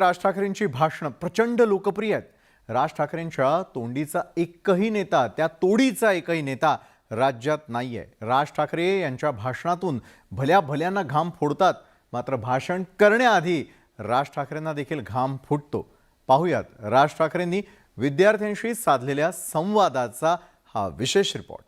राज ठाकरेंची भाषणं प्रचंड लोकप्रिय आहेत। राज ठाकरेंच्या तोंडीचा एकही नेता, त्या तोडीचा एकही नेता राज्यात नाहीये। राज ठाकरे यांच्या भाषणातून भल्या भल्यांना घाम फोडतात, मात्र भाषण करण्याआधी राज ठाकरेंना देखील घाम फुटतो। पाहूयात राज ठाकरेंनी विद्यार्थ्यांशी साधलेल्या संवादाचा हा विशेष रिपोर्ट।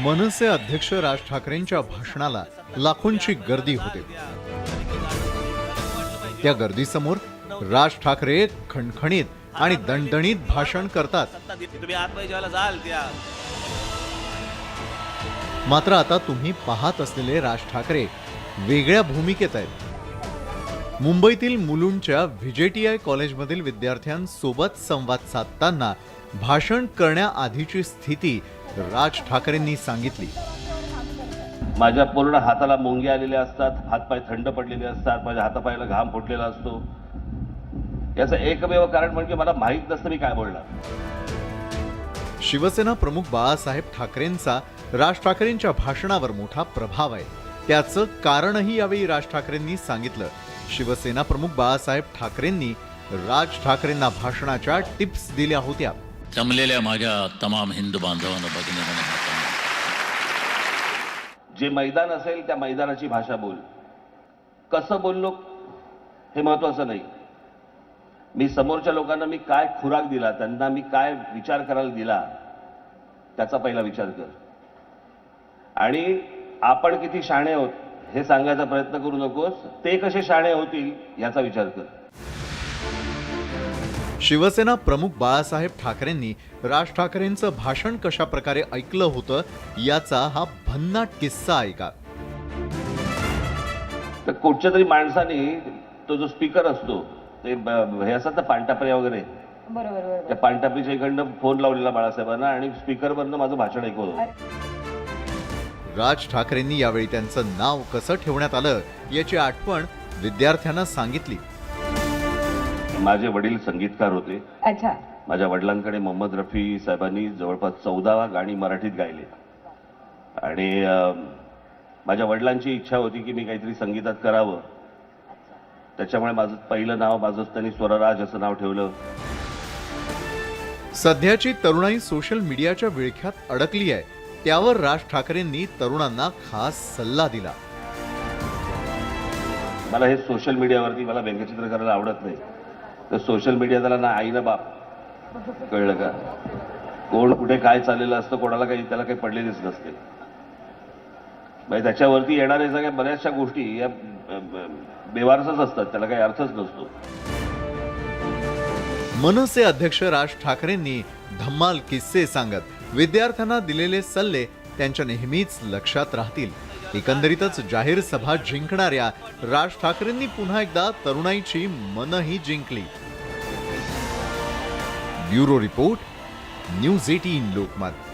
मनसे अध्यक्ष राज ठाकरेंच्या भाषणाला लाखोंची गर्दी होते। त्या गर्दीसमोर राज ठाकरे खणखणीत आणि दणदणीत भाषण करतात। मात्र आता तुम्ही पाहत असलेले राज ठाकरे वेगळ्या भूमिकेत आहेत। मुंबईतील मुलुंडच्या व्हीजेटीआय कॉलेजमधील विद्यार्थ्यांसोबत संवाद साधताना भाषण करण्याआधीची स्थिती राज ठाकरेंनी सांगितली। माझ्या पूर्ण हाताला मुंग्या आलेल्या असतात, हातपाय थंड पडलेले असतात, माझ्या हातापायाला घाम फुटलेला असतो। याचं एकमेव कारण म्हणजे मला माहित नसतं मी काय बोलणार। शिवसेना प्रमुख बाळासाहेब ठाकरेंचा राज ठाकरेंच्या भाषणावर मोठा प्रभाव आहे। त्याचं कारणही यावेळी राज ठाकरेंनी सांगितलं। शिवसेना प्रमुख बाळासाहेब ठाकरेंनी राज ठाकरेंना भाषणाच्या टिप्स दिल्या होत्या। जमलेल्या माझ्या तमाम हिंदू बांधवांना भगिनींना जे मैदान असेल त्या मैदानाची भाषा बोल। कसं बोललो हे महत्वाचं नाही, मी समोरच्या लोकांना मी काय खुराक दिला, त्यांना मी काय विचार करायला दिला त्याचा पहिला विचार कर। आणि आपण किती शहाणे आहोत हे सांगायचा प्रयत्न करू नकोस, ते कसे शहाणे होतील याचा विचार कर। शिवसेना प्रमुख बाळासाहेब ठाकरेंनी राज ठाकरेंचं भाषण कशा प्रकारे ऐकलं होतं याचा हा भन्नाट किस्सा ऐका। तर कुठच्या तरी माणसाने तो जो स्पीकर असतो ते हे असतात ना पानटापऱ्या वगैरे, बरोबर त्या पानटापरीच्या इकडनं फोन लावलेला बाळासाहेबांना आणि स्पीकरवरनं माझं भाषण ऐकवत होतं। राज ठाकरेंनी यावेळी त्यांचं नाव कसं ठेवण्यात आलं याची आठवण विद्यार्थ्यांना सांगितली। माझे वडील संगीतकार होते। अच्छा। माझ्या वडिलांकडे मोहम्मद रफी साहेबांनी जवळपास 14 गाणी मराठीत गायली आणि माझ्या वडिलांची इच्छा होती की मी काहीतरी संगीतात करावं, त्याच्यामुळे माझं पहिलं नाव माझं त्यांनी स्वरराज असं नाव ठेवलं। सध्याची तरुणाई सोशल मीडियाच्या विळख्यात अडकली आहे, त्यावर राज ठाकरेंनी तरुणांना खास सल्ला दिला। मला हे सोशल मीडियावरती मला व्यंगचित्र करायला आवडत नाही, तर सोशल मीडिया त्याला ना आई ना बाप, कळलं का? कोण कुठे काय चाललेलं असतं कोणाला काही त्याला काही पडलेलीच नसते। म्हणजे त्याच्यावरती येणाऱ्या सगळ्या बऱ्याचशा गोष्टी या बेवारसच असतात, त्याला काही अर्थच नसतो। मनसे अध्यक्ष राज ठाकरेंनी धम्माल किस्से सांगत विद्यार्थ्यांना दिलेले सल्ले त्यांच्या नेहमीच लक्षात राहतील। एकंदरीतच जाहीर सभा जिंकणाऱ्या राज ठाकरेंनी पुन्हा एकदा तरुणाईची मनही जिंकली। Bureau report, news 18 Lokmat.